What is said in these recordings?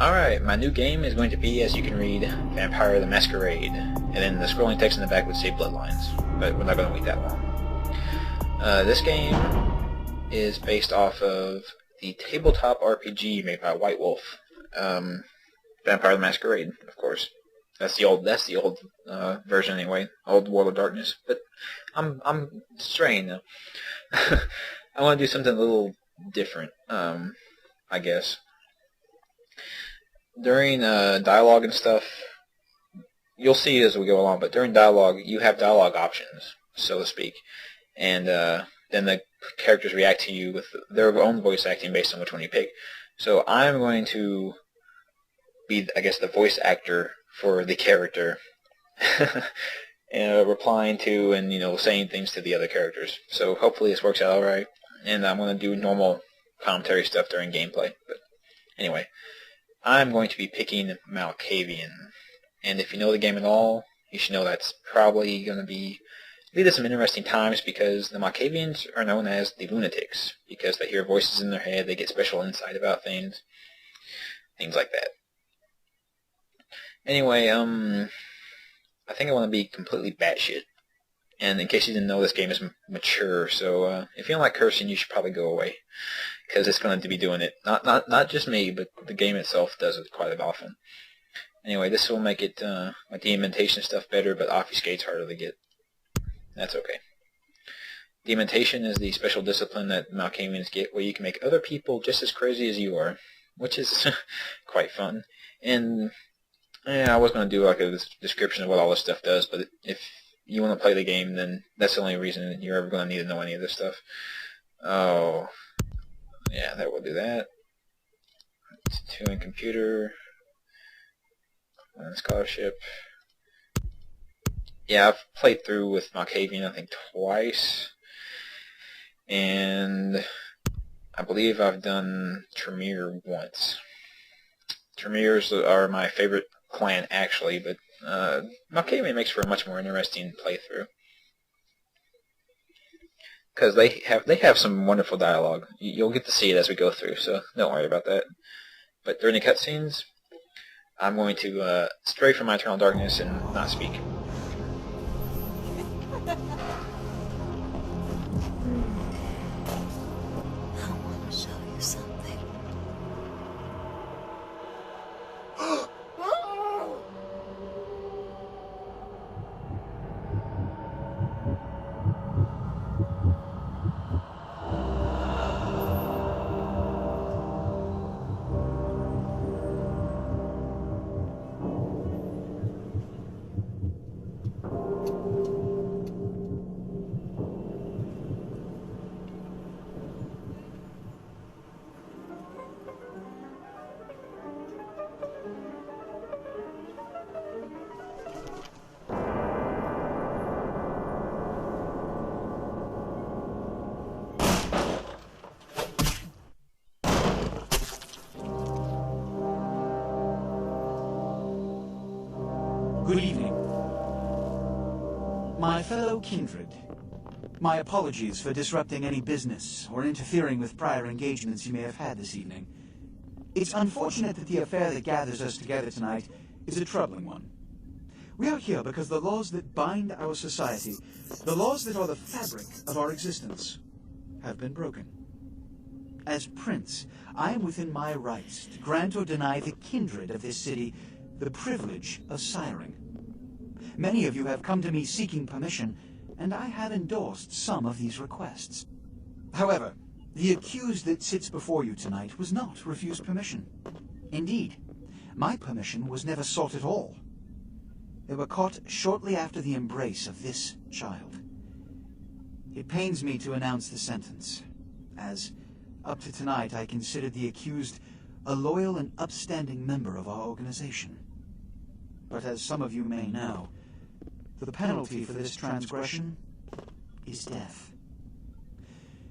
Alright, my new game is going to be, as you can read, Vampire the Masquerade, and then the scrolling text in the back would say Bloodlines, but we're not going to wait that long. This game is based off of the tabletop RPG made by White Wolf, Vampire the Masquerade, of course. That's the old version anyway, old World of Darkness. But I'm straying now. I want to do something a little different, I guess. During dialogue and stuff, you'll see as we go along, but during dialogue, you have dialogue options, so to speak. And then the characters react to you with their own voice acting based on which one you pick. So I'm going to be, I guess, the voice actor for the character, and replying to and saying things to the other characters. So hopefully this works out alright, and I'm going to do normal commentary stuff during gameplay. But anyway, I'm going to be picking Malkavian, and if you know the game at all, you should know that's probably going to lead to some interesting times, because the Malkavians are known as the lunatics, because they hear voices in their head, they get special insight about things like that. Anyway, I think I want to be completely batshit. And in case you didn't know, this game is mature, so if you don't like cursing, you should probably go away, because it's going to be doing it. Not just me, but the game itself does it quite often. Anyway, this will make it like the dementation stuff better, but obfuscate's harder to get. That's okay. Dementation is the special discipline that Malkavians get, where you can make other people just as crazy as you are, which is quite fun. And I was going to do like a description of what all this stuff does, but if you want to play the game, then that's the only reason you're ever going to need to know any of this stuff. Oh, yeah, that will do that. 2 in computer. 1 in scholarship. Yeah, I've played through with Malkavian, I think, twice. And I believe I've done Tremere once. Tremeres are my favorite clan, actually, but Malkavian makes for a much more interesting playthrough, because they have some wonderful dialogue. You'll get to see it as we go through, so don't worry about that. But during the cutscenes, I'm going to stray from my eternal darkness and not speak. I want to show you something. Good evening. My fellow kindred, my apologies for disrupting any business or interfering with prior engagements you may have had this evening. It's unfortunate that the affair that gathers us together tonight is a troubling one. We are here because the laws that bind our society, the laws that are the fabric of our existence, have been broken. As Prince, I am within my rights to grant or deny the kindred of this city the privilege of siring. Many of you have come to me seeking permission, and I have endorsed some of these requests. However, the accused that sits before you tonight was not refused permission. Indeed, my permission was never sought at all. They were caught shortly after the embrace of this child. It pains me to announce the sentence, as up to tonight I considered the accused a loyal and upstanding member of our organization. But as some of you may know, the penalty for this transgression is death.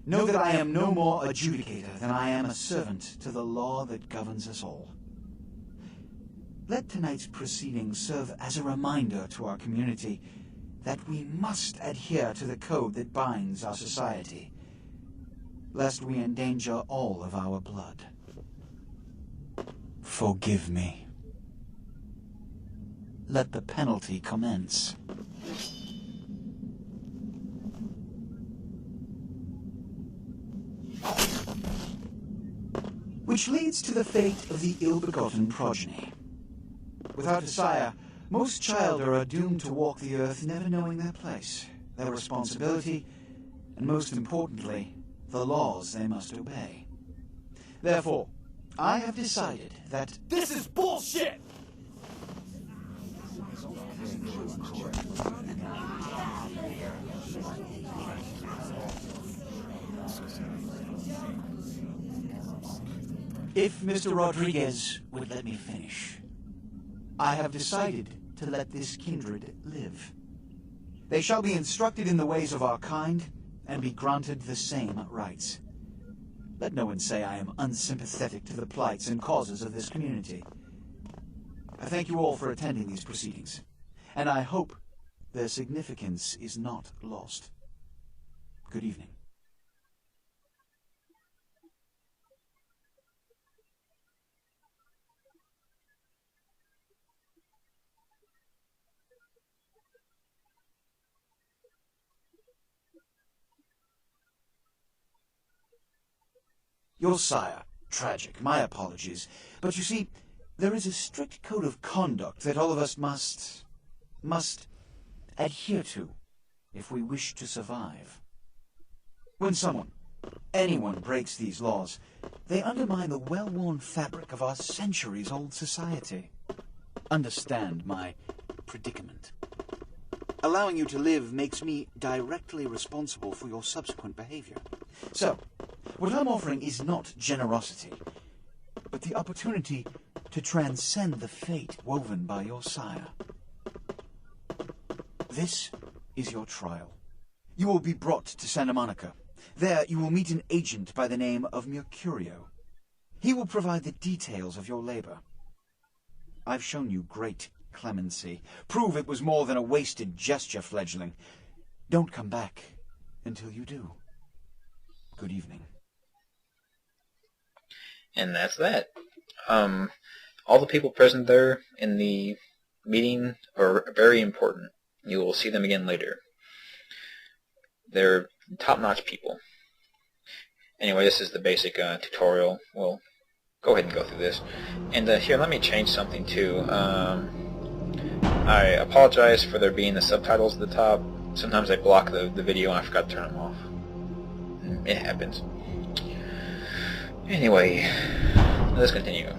Know that I am no more adjudicator than I am a servant to the law that governs us all. Let tonight's proceedings serve as a reminder to our community that we must adhere to the code that binds our society, lest we endanger all of our blood. Forgive me. Let the penalty commence. Which leads to the fate of the ill-begotten progeny. Without a sire, most children are doomed to walk the earth never knowing their place, their responsibility, and most importantly, the laws they must obey. Therefore, I have decided that This is bullshit! if Mr. Rodriguez would let me finish, I have decided to let this kindred live. They shall be instructed in the ways of our kind and be granted the same rights. Let no one say I am unsympathetic to the plights and causes of this community. I thank you all for attending these proceedings, and I hope their significance is not lost. Good evening. Your sire. Tragic. My apologies. But you see, there is a strict code of conduct that all of us must adhere to if we wish to survive. When anyone breaks these laws, they undermine the well-worn fabric of our centuries-old society. Understand my predicament. Allowing you to live makes me directly responsible for your subsequent behavior. So, what I'm offering is not generosity, but the opportunity to transcend the fate woven by your sire. This is your trial. You will be brought to Santa Monica. There you will meet an agent by the name of Mercurio. He will provide the details of your labor. I've shown you great clemency. Prove it was more than a wasted gesture, fledgling. Don't come back until you do. Good evening. And that's that. All the people present there in the meeting are very important. You will see them again later. They're top-notch people. Anyway, this is the basic tutorial. We'll go ahead and go through this. And here, let me change something too. I apologize for there being the subtitles at the top. Sometimes I block the video and I forgot to turn them off. It happens. Anyway, let's continue.